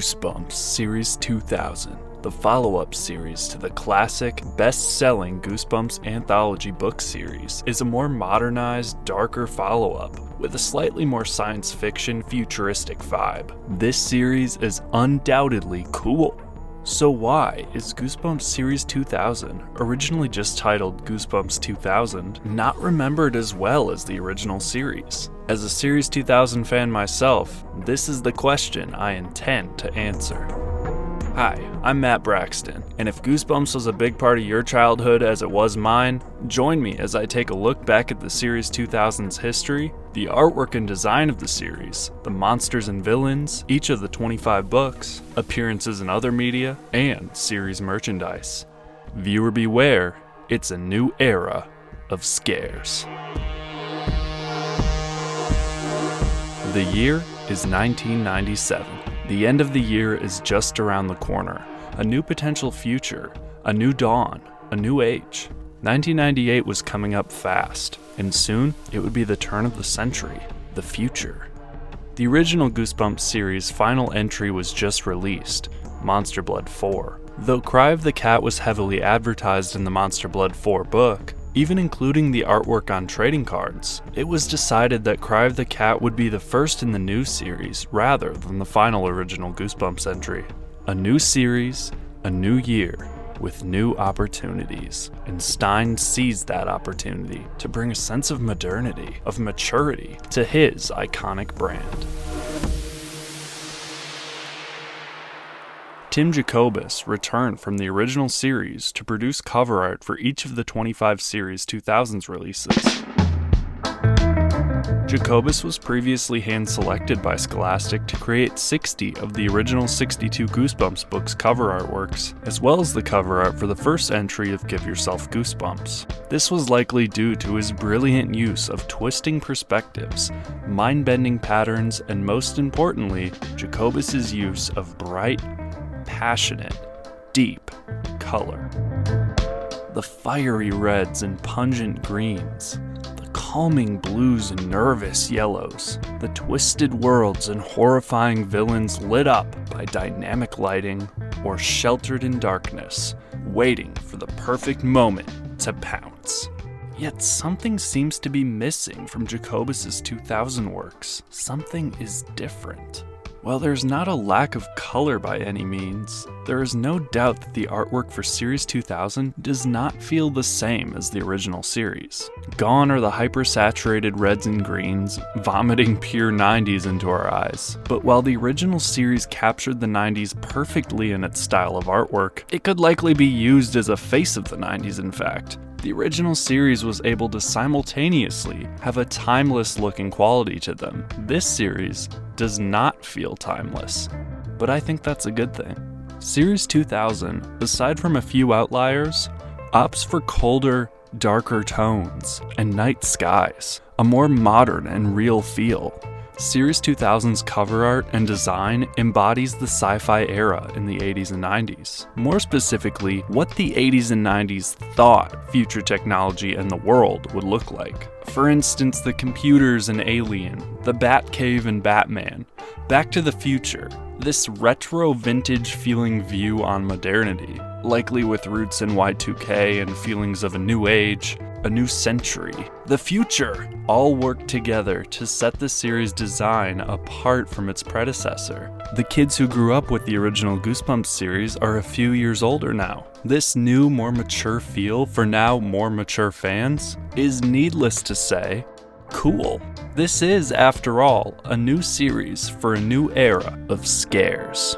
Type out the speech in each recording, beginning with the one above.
Goosebumps Series 2000, the follow-up series to the classic, best-selling Goosebumps anthology book series, is a more modernized, darker follow-up with a slightly more science fiction, futuristic vibe. This series is undoubtedly cool. So why is Goosebumps Series 2000, originally just titled Goosebumps 2000, not remembered as well as the original series? As a Series 2000 fan myself, this is the question I intend to answer. Hi, I'm Matt Braxton, and if Goosebumps was a big part of your childhood as it was mine, join me as I take a look back at the Series 2000's history, the artwork and design of the series, the monsters and villains, each of the 25 books, appearances in other media, and series merchandise. Viewer beware, it's a new era of scares. The year is 1997. The end of the year is just around the corner. A new potential future, a new dawn, a new age. 1998 was coming up fast, and soon it would be the turn of the century, the future. The original Goosebumps series' final entry was just released, Monster Blood 4. Though Cry of the Cat was heavily advertised in the Monster Blood 4 book, even including the artwork on trading cards, it was decided that Cry of the Cat would be the first in the new series rather than the final original Goosebumps entry. A new series, a new year, with new opportunities, and Stein seized that opportunity to bring a sense of modernity, of maturity, to his iconic brand. Tim Jacobus returned from the original series to produce cover art for each of the 25 Series 2000's releases. Jacobus was previously hand-selected by Scholastic to create 60 of the original 62 Goosebumps books cover artworks, as well as the cover art for the first entry of Give Yourself Goosebumps. This was likely due to his brilliant use of twisting perspectives, mind-bending patterns, and most importantly, Jacobus's use of bright, passionate, deep color. The fiery reds and pungent greens, the calming blues and nervous yellows, the twisted worlds and horrifying villains lit up by dynamic lighting or sheltered in darkness, waiting for the perfect moment to pounce. Yet something seems to be missing from Jacobus's 2000 works. Something is different. While there's not a lack of color by any means, there is no doubt that the artwork for Series 2000 does not feel the same as the original series. Gone are the hyper-saturated reds and greens, vomiting pure 90s into our eyes. But while the original series captured the 90s perfectly in its style of artwork, it could likely be used as a face of the 90s in fact. The original series was able to simultaneously have a timeless look and quality to them. This series does not feel timeless, but I think that's a good thing. Series 2000, aside from a few outliers, opts for colder, darker tones and night skies, a more modern and real feel. Series 2000's cover art and design embodies the sci-fi era in the 80s and 90s. More specifically, what the 80s and 90s thought future technology and the world would look like. For instance, the computers and Alien, the Batcave and Batman, Back to the Future, this retro vintage feeling view on modernity, likely with roots in Y2K and feelings of a new age, a new century, the future, all work together to set the series' design apart from its predecessor. The kids who grew up with the original Goosebumps series are a few years older now. This new, more mature feel for now more mature fans is, needless to say, cool. This is, after all, a new series for a new era of scares.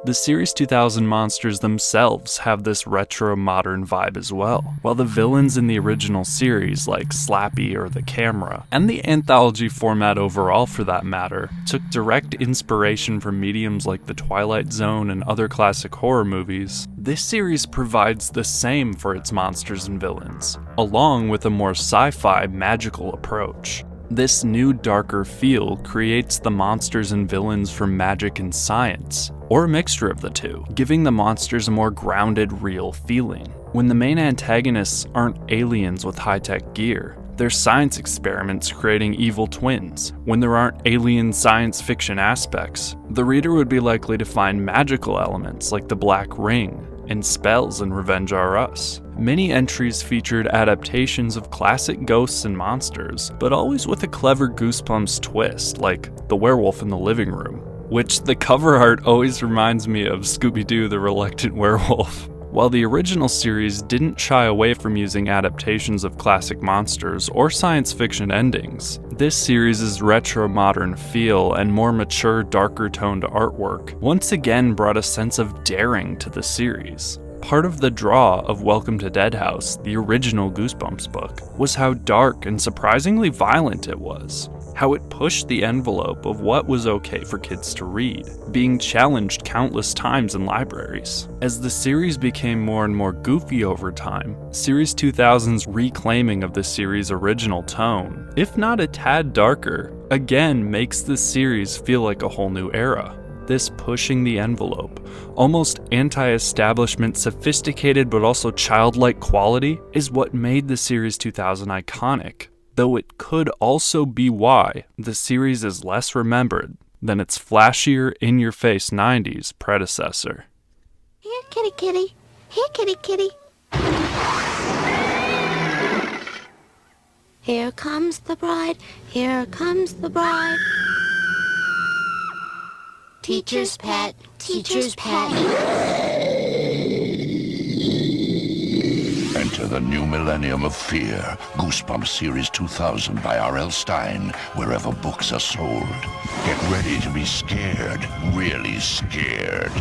The Series 2000 monsters themselves have this retro-modern vibe as well, while the villains in the original series, like Slappy or the Camera, and the anthology format overall for that matter, took direct inspiration from mediums like The Twilight Zone and other classic horror movies. This series provides the same for its monsters and villains, along with a more sci-fi magical approach. This new, darker feel creates the monsters and villains from magic and science, or a mixture of the two, giving the monsters a more grounded, real feeling. When the main antagonists aren't aliens with high-tech gear, They're science experiments creating evil twins. When there aren't alien science fiction aspects, the reader would be likely to find magical elements like the Black Ring and spells in Revenge R Us. Many entries featured adaptations of classic ghosts and monsters, but always with a clever Goosebumps twist, like the werewolf in the living room, which the cover art always reminds me of Scooby-Doo the Reluctant Werewolf. While the original series didn't shy away from using adaptations of classic monsters or science fiction endings, this series' retro-modern feel and more mature, darker-toned artwork once again brought a sense of daring to the series. Part of the draw of Welcome to Dead House, the original Goosebumps book, was how dark and surprisingly violent it was. How it pushed the envelope of what was okay for kids to read, being challenged countless times in libraries. As the series became more and more goofy over time, Series 2000's reclaiming of the series' original tone, if not a tad darker, again makes the series feel like a whole new era. This pushing the envelope, almost anti-establishment, sophisticated but also childlike quality is what made the Series 2000 iconic, though it could also be why the series is less remembered than its flashier, in-your-face 90s predecessor. Here, kitty, kitty. Here, kitty, kitty. Here comes the bride. Here comes the bride. Teacher's pet. Teacher's pet. Enter the new millennium of fear. Goosebumps Series 2000 by R.L. Stine, wherever books are sold. Get ready to be scared, really scared.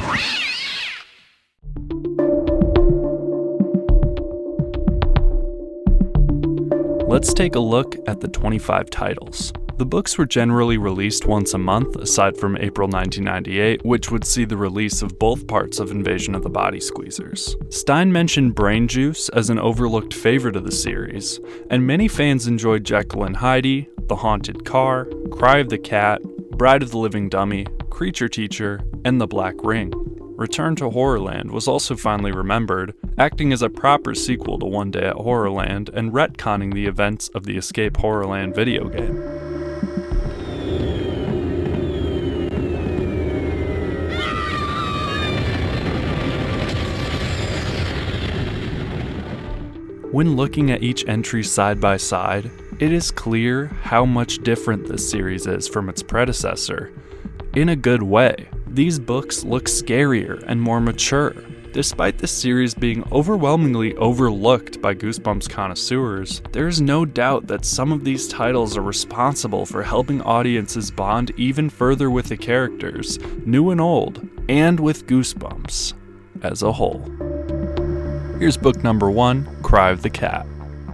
Let's take a look at the 25 titles. The books were generally released once a month, aside from April 1998, which would see the release of both parts of Invasion of the Body Squeezers. Stine mentioned Brain Juice as an overlooked favorite of the series, and many fans enjoyed Jekyll and Hyde, The Haunted Car, Cry of the Cat, Bride of the Living Dummy, Creature Teacher, and The Black Ring. Return to Horrorland was also finally remembered, acting as a proper sequel to One Day at Horrorland and retconning the events of the Escape Horrorland video game. When looking at each entry side by side, it is clear how much different this series is from its predecessor. In a good way, these books look scarier and more mature. Despite the series being overwhelmingly overlooked by Goosebumps connoisseurs, there is no doubt that some of these titles are responsible for helping audiences bond even further with the characters, new and old, and with Goosebumps as a whole. Here's book number 1, Cry of the Cat.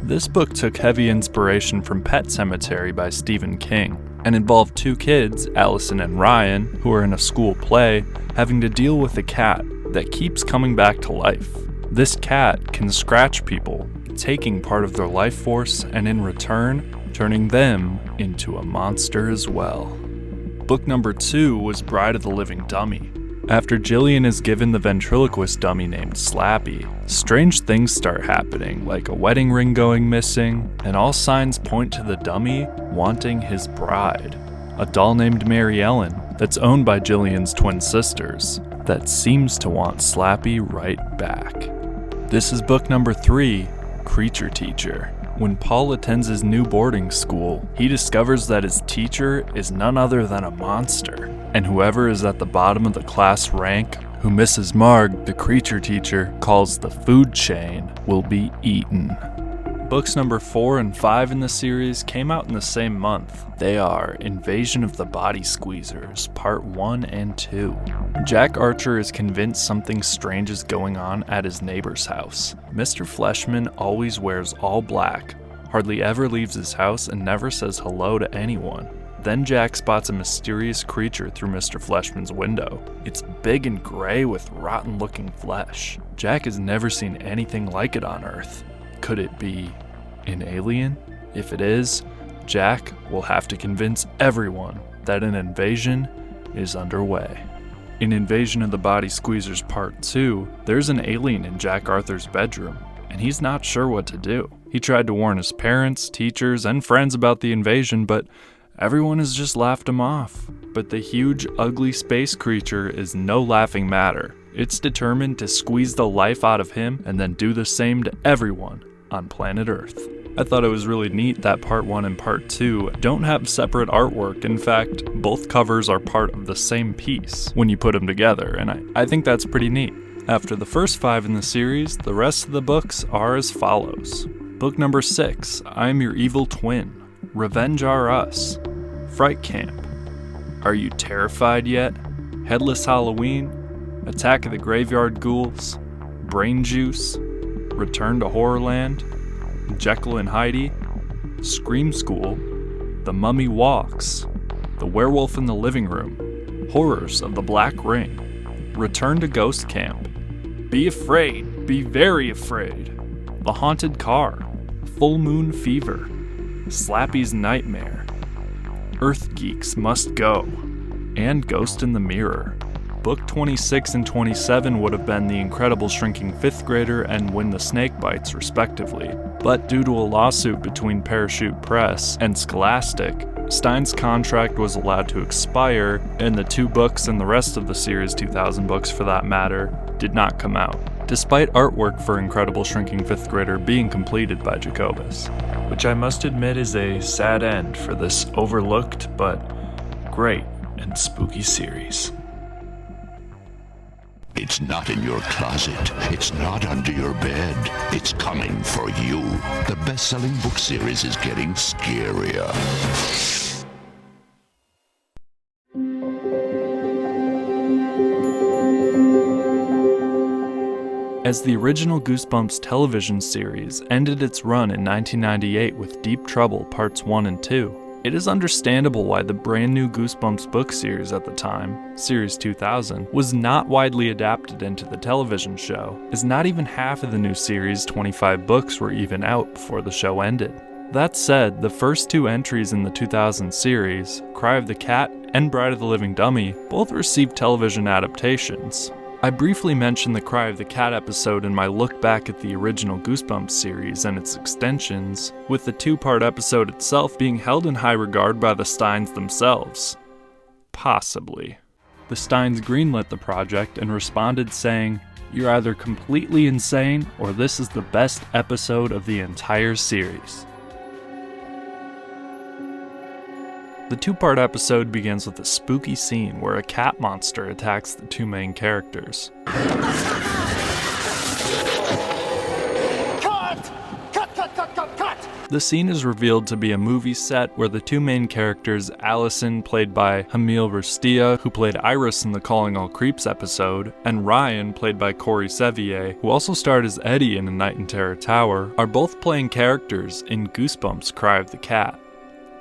This book took heavy inspiration from Pet Sematary by Stephen King, and involved two kids, Allison and Ryan, who are in a school play, having to deal with a cat that keeps coming back to life. This cat can scratch people, taking part of their life force and in return, turning them into a monster as well. Book number 2 was Bride of the Living Dummy. After Jillian is given the ventriloquist dummy named Slappy, strange things start happening, like a wedding ring going missing, and all signs point to the dummy wanting his bride, a doll named Mary Ellen that's owned by Jillian's twin sisters, that seems to want Slappy right back. This is book number 3, Creature Teacher. When Paul attends his new boarding school, he discovers that his teacher is none other than a monster, and whoever is at the bottom of the class rank, who Mrs. Marg, the creature teacher, calls the food chain, will be eaten. Books number 4 and 5 in the series came out in the same month. They are Invasion of the Body Squeezers, Part 1 and 2. Jack Archer is convinced something strange is going on at his neighbor's house. Mr. Fleshman always wears all black, hardly ever leaves his house, and never says hello to anyone. Then Jack spots a mysterious creature through Mr. Fleshman's window. It's big and gray with rotten-looking flesh. Jack has never seen anything like it on Earth. Could it be an alien? If it is, Jack will have to convince everyone that an invasion is underway. In Invasion of the Body Squeezers Part 2, there's an alien in Jack Arthur's bedroom, and he's not sure what to do. He tried to warn his parents, teachers, and friends about the invasion, but everyone has just laughed him off. But the huge, ugly space creature is no laughing matter. It's determined to squeeze the life out of him and then do the same to everyone on planet Earth. I thought it was really neat that part 1 and part 2 don't have separate artwork. In fact, both covers are part of the same piece when you put them together, and I think that's pretty neat. After the first 5 in the series, the rest of the books are as follows. Book number 6, I'm Your Evil Twin, Revenge R Us, Fright Camp, Are You Terrified Yet, Headless Halloween, Attack of the Graveyard Ghouls, Brain Juice, Return to Horrorland, Jekyll and Heidi, Scream School, The Mummy Walks, The Werewolf in the Living Room, Horrors of the Black Ring, Return to Ghost Camp, Be Afraid, Be Very Afraid, The Haunted Car, Full Moon Fever, Slappy's Nightmare, Earth Geeks Must Go, and Ghost in the Mirror. Book 26 and 27 would have been The Incredible Shrinking Fifth Grader and When the Snake Bites, respectively. But due to a lawsuit between Parachute Press and Scholastic, Stein's contract was allowed to expire, and the 2 books and the rest of the series 2000 books for that matter did not come out, despite artwork for Incredible Shrinking Fifth Grader being completed by Jacobus, which I must admit is a sad end for this overlooked but great and spooky series. It's not in your closet. It's not under your bed. It's coming for you. The best-selling book series is getting scarier. As the original Goosebumps television series ended its run in 1998 with Deep Trouble Parts 1 and 2, it is understandable why the brand new Goosebumps book series at the time, Series 2000, was not widely adapted into the television show, as not even half of the new series' 25 books were even out before the show ended. That said, the first 2 entries in the 2000 series, Cry of the Cat and Bride of the Living Dummy, both received television adaptations. I briefly mentioned the Cry of the Cat episode in my look back at the original Goosebumps series and its extensions, with the 2-part episode itself being held in high regard by the Steins themselves. Possibly. The Steins greenlit the project and responded saying, "You're either completely insane or this is the best episode of the entire series." The 2-part episode begins with a spooky scene where a cat monster attacks the 2 main characters. Cut! The scene is revealed to be a movie set where the 2 main characters, Allison, played by Hamil Rustia, who played Iris in the Calling All Creeps episode, and Ryan, played by Corey Sevier, who also starred as Eddie in A Night in Terror Tower, are both playing characters in Goosebumps' Cry of the Cat.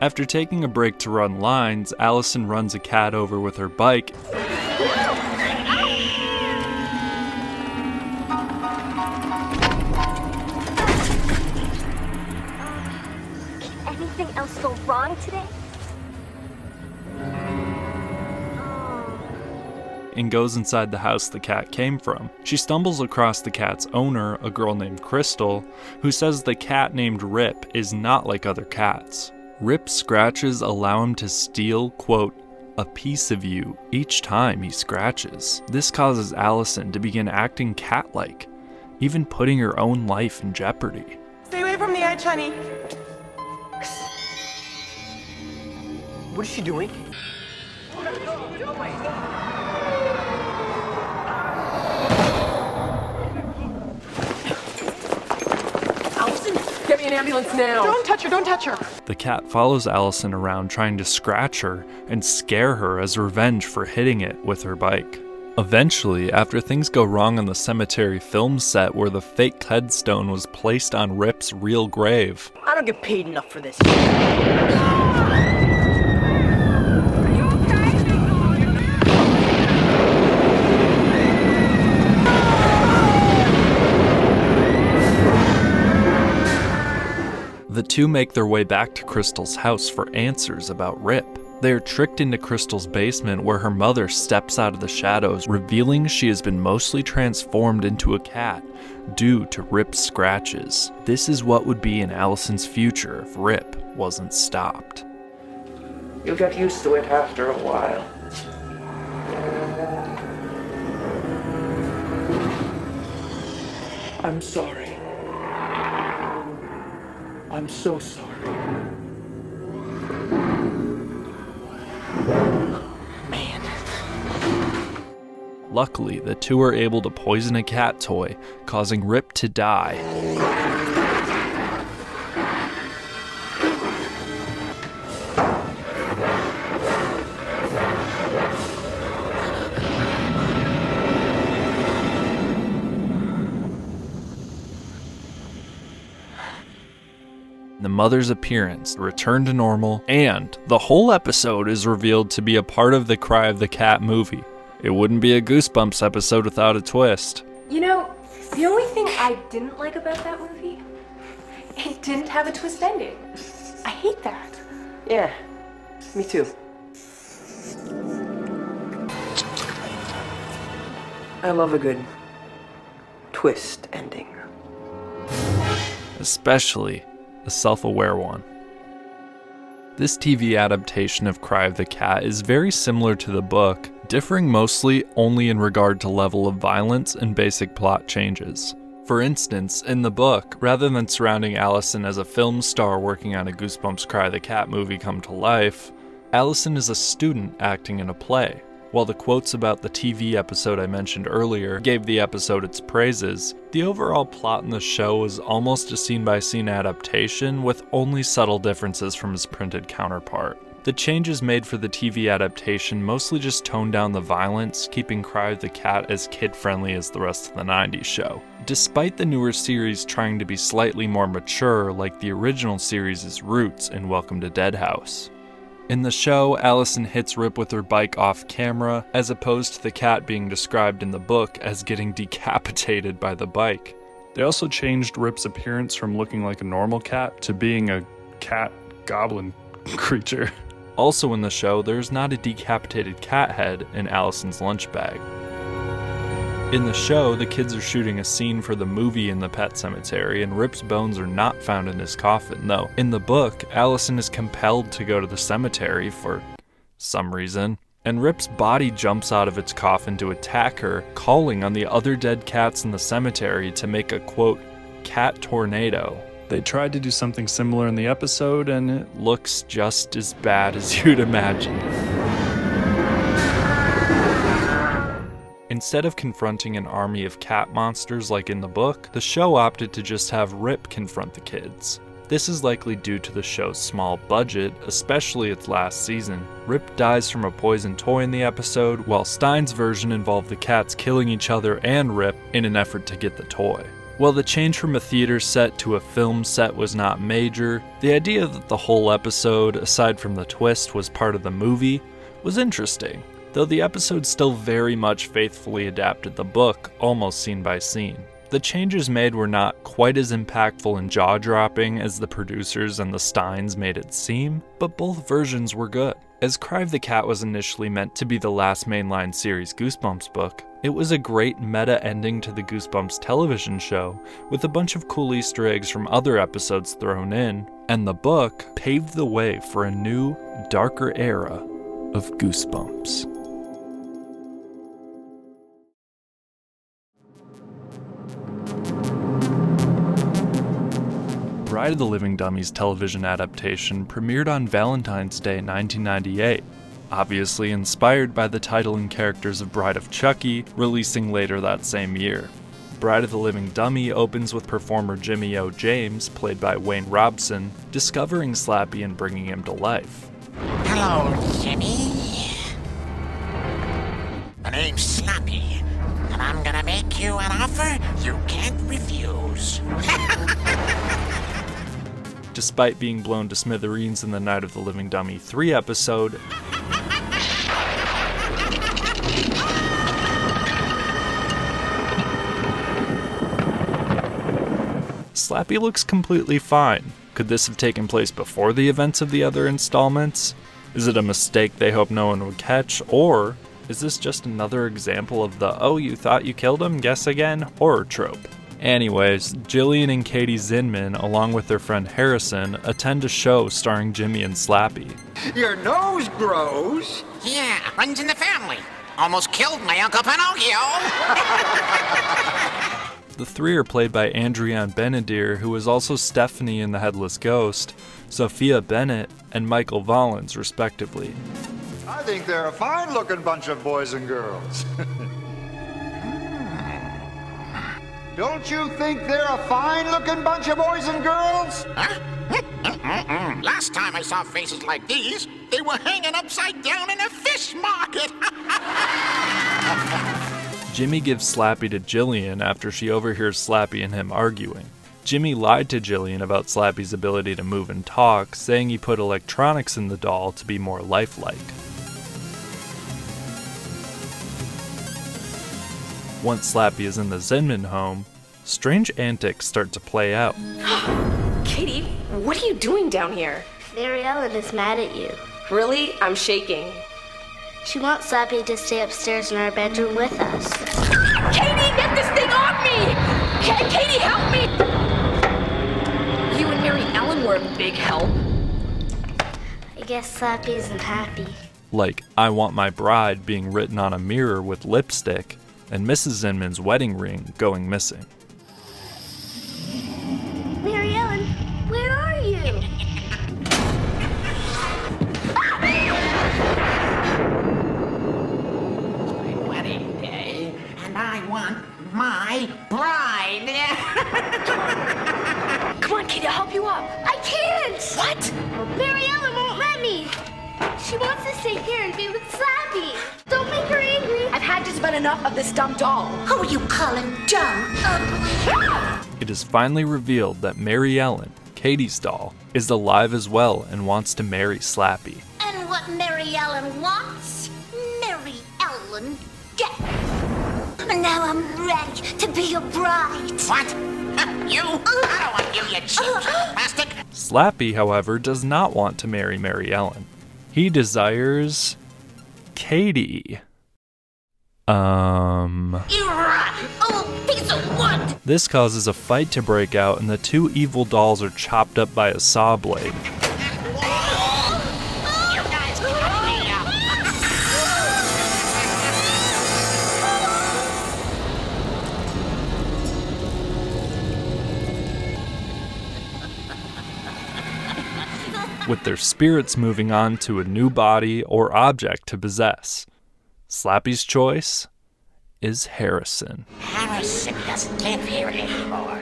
After taking a break to run lines, Allison runs a cat over with her bike. Can anything else go wrong today? And goes inside the house the cat came from. She stumbles across the cat's owner, a girl named Crystal, who says the cat named Rip is not like other cats. Rip's scratches allow him to steal, quote, a piece of you each time he scratches. This causes Allison to begin acting cat-like, even putting her own life in jeopardy. Stay away from the edge, honey. What is she doing? Allison, get me an ambulance now. Don't touch her, don't touch her. The cat follows Allison around trying to scratch her and scare her as revenge for hitting it with her bike. Eventually, after things go wrong on the cemetery film set where the fake headstone was placed on Rip's real grave. I don't get paid enough for this. The 2 make their way back to Crystal's house for answers about Rip. They are tricked into Crystal's basement where her mother steps out of the shadows, revealing she has been mostly transformed into a cat due to Rip's scratches. This is what would be in Allison's future if Rip wasn't stopped. You'll get used to it after a while. I'm sorry. I'm so sorry. Man. Luckily, the two are able to poison a cat toy, causing Rip to die. The mother's appearance returned to normal, and the whole episode is revealed to be a part of the Cry of the Cat movie. It wouldn't be a Goosebumps episode without a twist. You know, the only thing I didn't like about that movie, it didn't have a twist ending. I hate that. Yeah, me too. I love a good twist ending. Especially a self-aware one. This TV adaptation of Cry of the Cat is very similar to the book, differing mostly only in regard to level of violence and basic plot changes. For instance, in the book, rather than surrounding Allison as a film star working on a Goosebumps Cry of the Cat movie come to life, Allison is a student acting in a play. While the quotes about the TV episode I mentioned earlier gave the episode its praises, the overall plot in the show was almost a scene-by-scene adaptation with only subtle differences from its printed counterpart. The changes made for the TV adaptation mostly just toned down the violence, keeping Cry of the Cat as kid-friendly as the rest of the 90s show. Despite the newer series trying to be slightly more mature like the original series' roots in Welcome to Deadhouse. In the show, Allison hits Rip with her bike off camera, as opposed to the cat being described in the book as getting decapitated by the bike. They also changed Rip's appearance from looking like a normal cat to being a cat goblin creature. Also in the show, there's not a decapitated cat head in Allison's lunch bag. In the show, the kids are shooting a scene for the movie in the pet cemetery, and Rip's bones are not found in his coffin, though. In the book, Allison is compelled to go to the cemetery for some reason, and Rip's body jumps out of its coffin to attack her, calling on the other dead cats in the cemetery to make a, quote, cat tornado. They tried to do something similar in the episode, and it looks just as bad as you'd imagine. Instead of confronting an army of cat monsters like in the book, the show opted to just have Rip confront the kids. This is likely due to the show's small budget, especially its last season. Rip dies from a poisoned toy in the episode, while Stein's version involved the cats killing each other and Rip in an effort to get the toy. While the change from a theater set to a film set was not major, the idea that the whole episode, aside from the twist, was part of the movie was interesting. Though the episode still very much faithfully adapted the book, almost scene by scene. The changes made were not quite as impactful and jaw-dropping as the producers and the Steins made it seem, but both versions were good. As Cry of the Cat was initially meant to be the last mainline series Goosebumps book, it was a great meta ending to the Goosebumps television show, with a bunch of cool Easter eggs from other episodes thrown in, and the book paved the way for a new, darker era of Goosebumps. Bride of the Living Dummies television adaptation premiered on Valentine's Day 1998, obviously inspired by the title and characters of Bride of Chucky, releasing later that same year. Bride of the Living Dummy opens with performer Jimmy O. James, played by Wayne Robson, discovering Slappy and bringing him to life. Hello, Jimmy. My name's Slappy, and I'm gonna make you an offer you can't refuse. Despite being blown to smithereens in the Night of the Living Dummy 3 episode, Slappy looks completely fine. Could this have taken place before the events of the other installments? Is it a mistake they hope no one would catch, or is this just another example of the "oh, you thought you killed him, guess again" horror trope? Anyways, Jillian and Katie Zinman, along with their friend Harrison, attend a show starring Jimmy and Slappy. Your nose grows. Yeah, runs in the family. Almost killed my Uncle Pinocchio. The three are played by Andrienne Benedier, who is also Stephanie in The Headless Ghost, Sophia Bennett, and Michael Vollins, respectively. I think they're a fine-looking bunch of boys and girls. Don't you think they're a fine-looking bunch of boys and girls? Huh? Last time I saw faces like these, they were hanging upside down in a fish market. Jimmy gives Slappy to Jillian after she overhears Slappy and him arguing. Jimmy lied to Jillian about Slappy's ability to move and talk, saying he put electronics in the doll to be more lifelike. Once Slappy is in the Zinman home, strange antics start to play out. Katie, what are you doing down here? Mary Ellen is mad at you. Really? I'm shaking. She wants Slappy to stay upstairs in our bedroom with us. Katie, get this thing off me! Katie, help me! You and Mary Ellen were a big help. I guess Slappy isn't happy. Like "I Want My Bride" being written on a mirror with lipstick, and Mrs. Zinman's wedding ring going missing. Mary Ellen, where are you? My wedding day, and I want my bride. Come on, Katie, I'll help you up. I can't! What? Mary Ellen won't let me. She wants to stay here and be with Slappy. Don't make her angry. I've had just about enough of this dumb doll. Who are you calling dumb, ugly? It is finally revealed that Mary Ellen, Katie's doll, is alive as well and wants to marry Slappy. And what Mary Ellen wants, Mary Ellen gets. Now I'm ready to be your bride. What? You? I don't want you, you cheap plastic. Slappy, however, does not want to marry Mary Ellen. He desires Katie. You rotten old piece of wood! This causes a fight to break out, and the two evil dolls are chopped up by a saw blade. You guys cut me up! With their spirits moving on to a new body or object to possess. Slappy's choice is Harrison. Harrison doesn't live here anymore.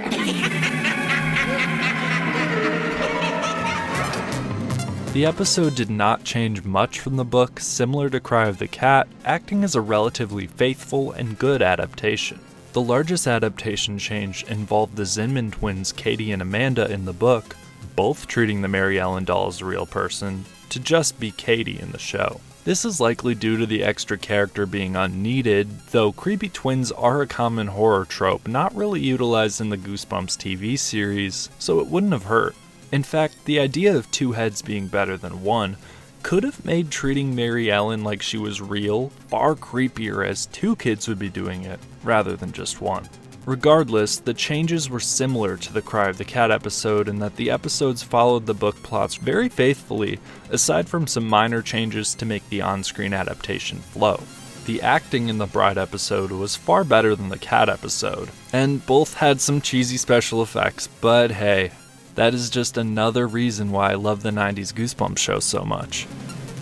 The episode did not change much from the book, similar to Cry of the Cat, acting as a relatively faithful and good adaptation. The largest adaptation change involved the Zinman twins Katie and Amanda in the book, both treating the Mary Ellen doll as a real person, to just be Katie in the show. This is likely due to the extra character being unneeded, though creepy twins are a common horror trope not really utilized in the Goosebumps TV series, so it wouldn't have hurt. In fact, the idea of two heads being better than one could have made treating Mary Ellen like she was real far creepier, as two kids would be doing it, rather than just one. Regardless, the changes were similar to the Cry of the Cat episode in that the episodes followed the book plots very faithfully, aside from some minor changes to make the on-screen adaptation flow. The acting in the Bride episode was far better than the Cat episode, and both had some cheesy special effects, but hey, that is just another reason why I love the 90s Goosebumps show so much.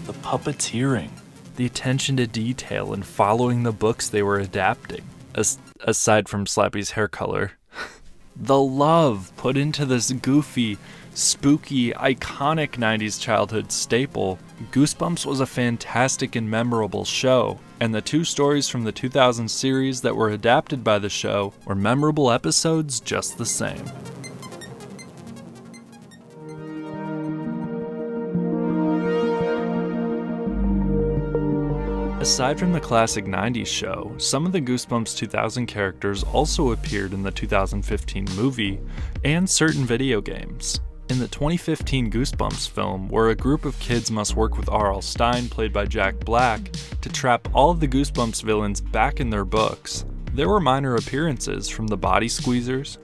The puppeteering, the attention to detail, and following the books they were adapting. Aside from Slappy's hair color. The love put into this goofy, spooky, iconic 90s childhood staple. Goosebumps was a fantastic and memorable show, and the two stories from the 2000 series that were adapted by the show were memorable episodes just the same. Aside from the classic 90s show, some of the Goosebumps 2000 characters also appeared in the 2015 movie and certain video games. In the 2015 Goosebumps film, where a group of kids must work with R.L. Stine, played by Jack Black, to trap all of the Goosebumps villains back in their books, there were minor appearances from the Body Squeezers.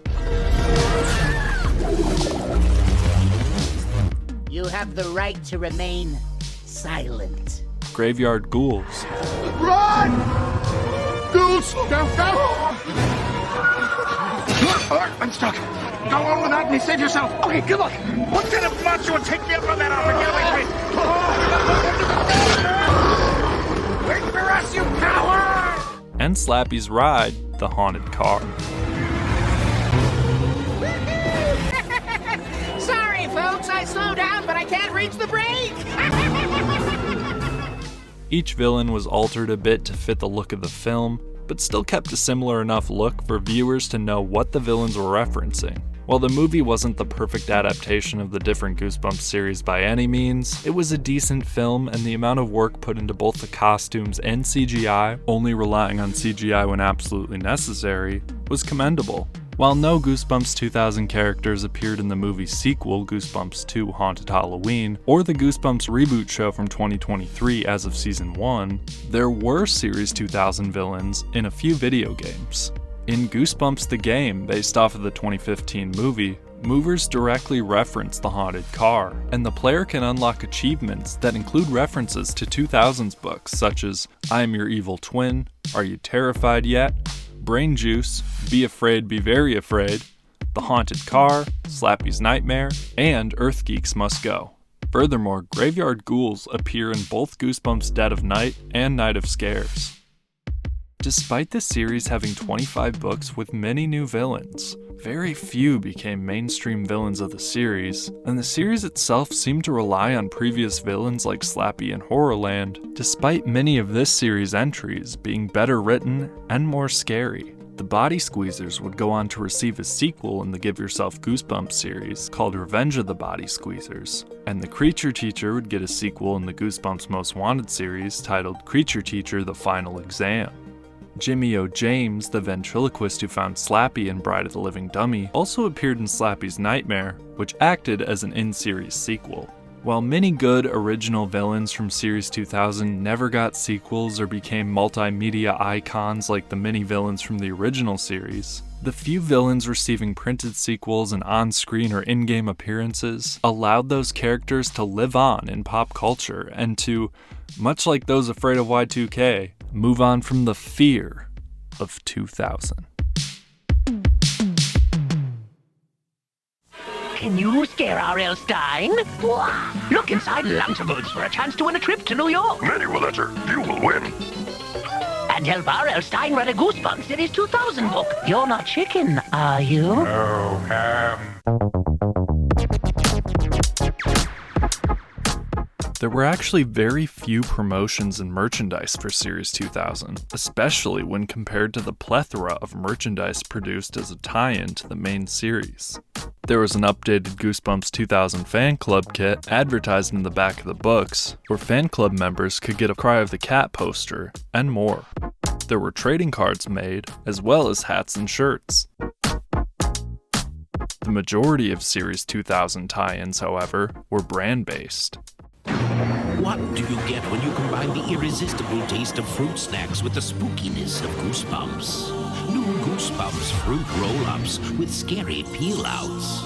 You have the right to remain silent. Graveyard Ghouls. Run! Ghouls! Go, go! I'm stuck. Go on without me. Save yourself. Okay, good luck. What kind of monster would take me up on that offer? Wait for us, you coward! And Slappy's Ride, the haunted car. Sorry, folks. I slowed down, but I can't reach the brake. Each villain was altered a bit to fit the look of the film, but still kept a similar enough look for viewers to know what the villains were referencing. While the movie wasn't the perfect adaptation of the different Goosebumps series by any means, it was a decent film, and the amount of work put into both the costumes and CGI, only relying on CGI when absolutely necessary, was commendable. While no Goosebumps 2000 characters appeared in the movie sequel, Goosebumps 2 Haunted Halloween, or the Goosebumps reboot show from 2023 as of Season 1, there were Series 2000 villains in a few video games. In Goosebumps the game, based off of the 2015 movie, movers directly reference the haunted car, and the player can unlock achievements that include references to 2000s books such as I Am Your Evil Twin, Are You Terrified Yet?, Brain Juice, Be Afraid, Be Very Afraid, The Haunted Car, Slappy's Nightmare, and Earth Geeks Must Go. Furthermore, Graveyard Ghouls appear in both Goosebumps Dead of Night and Night of Scares. Despite the series having 25 books with many new villains, very few became mainstream villains of the series, and the series itself seemed to rely on previous villains like Slappy and Horrorland, despite many of this series' entries being better written and more scary. The Body Squeezers would go on to receive a sequel in the Give Yourself Goosebumps series called Revenge of the Body Squeezers, and the Creature Teacher would get a sequel in the Goosebumps Most Wanted series titled Creature Teacher: The Final Exam. Jimmy O. James, the ventriloquist who found Slappy in Bride of the Living Dummy, also appeared in Slappy's Nightmare, which acted as an in-series sequel. While many good original villains from Series 2000 never got sequels or became multimedia icons like the many villains from the original series, the few villains receiving printed sequels and on-screen or in-game appearances allowed those characters to live on in pop culture and to, much like those afraid of Y2K, move on from the fear of 2000. Can you scare R.L. Stine? Look inside Lunchables for a chance to win a trip to New York. Many will enter, you will win. And help R.L. Stine write a Goosebumps Series 2000 book. You're not chicken, are you? No, There were actually very few promotions and merchandise for Series 2000, especially when compared to the plethora of merchandise produced as a tie-in to the main series. There was an updated Goosebumps 2000 fan club kit advertised in the back of the books, where fan club members could get a Cry of the Cat poster, and more. There were trading cards made, as well as hats and shirts. The majority of Series 2000 tie-ins, however, were brand-based. What do you get when you combine the irresistible taste of fruit snacks with the spookiness of Goosebumps? New Goosebumps fruit roll-ups with scary peel-outs.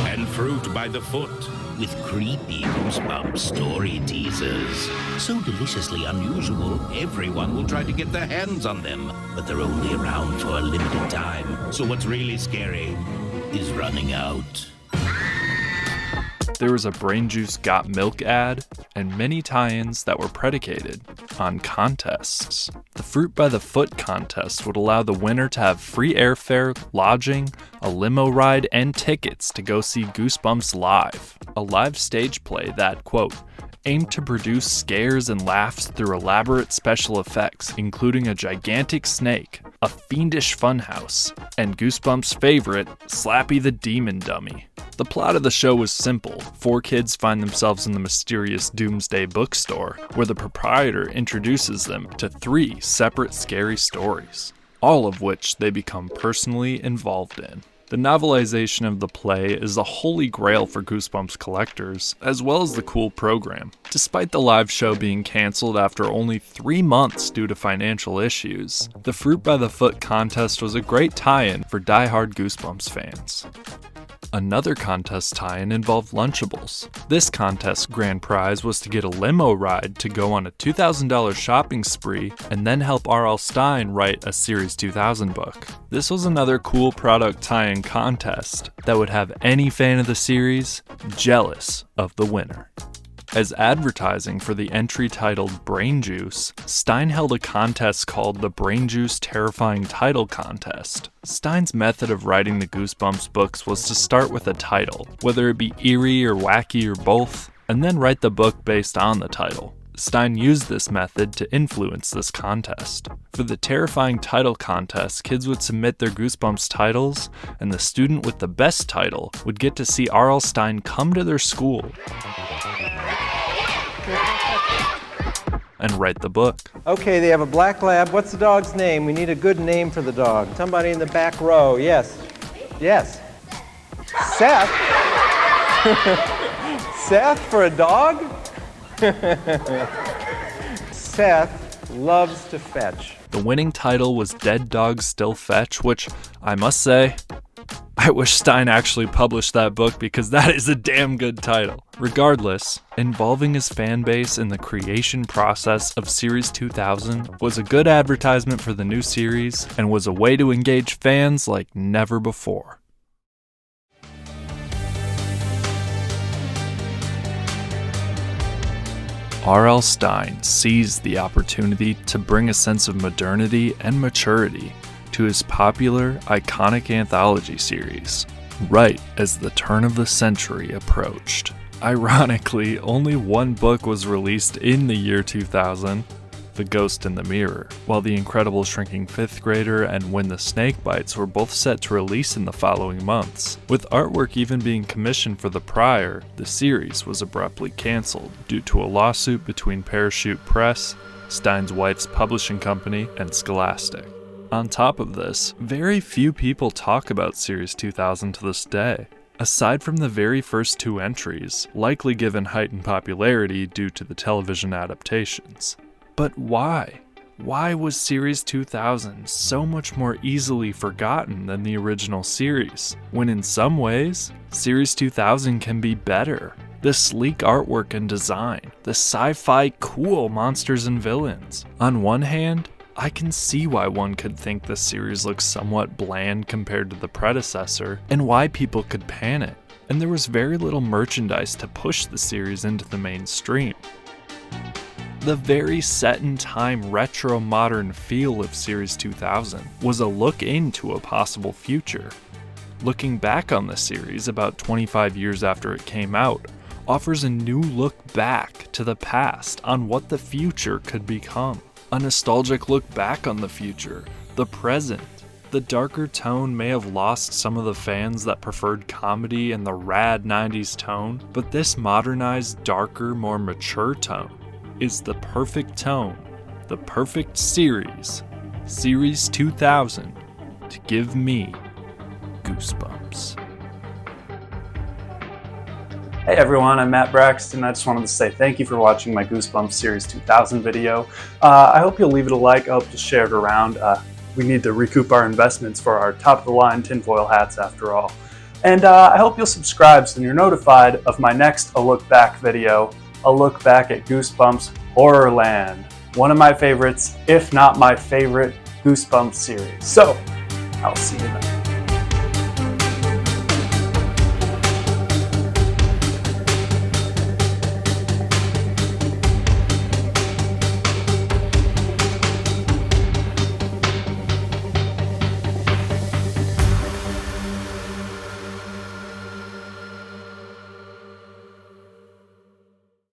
And fruit by the foot with creepy Goosebumps story teasers. So deliciously unusual, everyone will try to get their hands on them. But they're only around for a limited time. So what's really scary is running out. There was a Brain Juice Got Milk ad, and many tie-ins that were predicated on contests. The Fruit by the Foot contest would allow the winner to have free airfare, lodging, a limo ride, and tickets to go see Goosebumps live. A live stage play that, quote, aimed to produce scares and laughs through elaborate special effects, including a gigantic snake, a fiendish funhouse, and Goosebumps' favorite, Slappy the Demon Dummy. The plot of the show was simple. 4 kids find themselves in the mysterious Doomsday bookstore, where the proprietor introduces them to 3 separate scary stories, all of which they become personally involved in. The novelization of the play is the holy grail for Goosebumps collectors, as well as the cool program. Despite the live show being cancelled after only 3 months due to financial issues, the Fruit by the Foot contest was a great tie-in for die-hard Goosebumps fans. Another contest tie-in involved Lunchables. This contest's grand prize was to get a limo ride to go on a $2,000 shopping spree and then help R.L. Stine write a Series 2000 book. This was another cool product tie-in contest that would have any fan of the series jealous of the winner. As advertising for the entry titled Brain Juice, Stine held a contest called the Brain Juice Terrifying Title Contest. Stine's method of writing the Goosebumps books was to start with a title, whether it be eerie or wacky or both, and then write the book based on the title. Stine used this method to influence this contest. For the Terrifying Title Contest, kids would submit their Goosebumps titles, and the student with the best title would get to see R.L. Stine come to their school and write the book. Okay, they have a black lab. What's the dog's name? We need a good name for the dog. Somebody in the back row. Yes. Yes. Seth? Seth for a dog? Seth loves to fetch. The winning title was Dead Dogs Still Fetch, which, I must say, I wish Stine actually published that book because that is a damn good title. Regardless, involving his fan base in the creation process of Series 2000 was a good advertisement for the new series and was a way to engage fans like never before. R.L. Stine seized the opportunity to bring a sense of modernity and maturity to his popular, iconic anthology series, right as the turn of the century approached. Ironically, only one book was released in the year 2000, The Ghost in the Mirror, while The Incredible Shrinking Fifth Grader and When the Snake Bites were both set to release in the following months. With artwork even being commissioned for the prior, the series was abruptly cancelled due to a lawsuit between Parachute Press, Stine's wife's publishing company, and Scholastic. On top of this, very few people talk about Series 2000 to this day. Aside from the very first 2 entries, likely given heightened popularity due to the television adaptations. But why? Why was Series 2000 so much more easily forgotten than the original series, when in some ways, Series 2000 can be better? The sleek artwork and design, the sci-fi cool monsters and villains. On one hand, I can see why one could think this series looks somewhat bland compared to the predecessor, and why people could pan it. And there was very little merchandise to push the series into the mainstream. The very set-in-time retro-modern feel of Series 2000 was a look into a possible future. Looking back on the series about 25 years after it came out offers a new look back to the past on what the future could become. A nostalgic look back on the future, the present. The darker tone may have lost some of the fans that preferred comedy and the rad 90s tone, but this modernized, darker, more mature tone is the perfect tone, the perfect series, Series 2000, to give me goosebumps. Hey everyone, I'm Matt Braxton. I just wanted to say thank you for watching my Goosebumps Series 2000 video. I hope you'll leave it a like. I hope to share it around. We need to recoup our investments for our top-of-the-line tinfoil hats after all. And I hope you'll subscribe so you're notified of my next A Look Back video, a look back at Goosebumps Horrorland, one of my favorites, if not my favorite Goosebumps series. So, I'll see you then.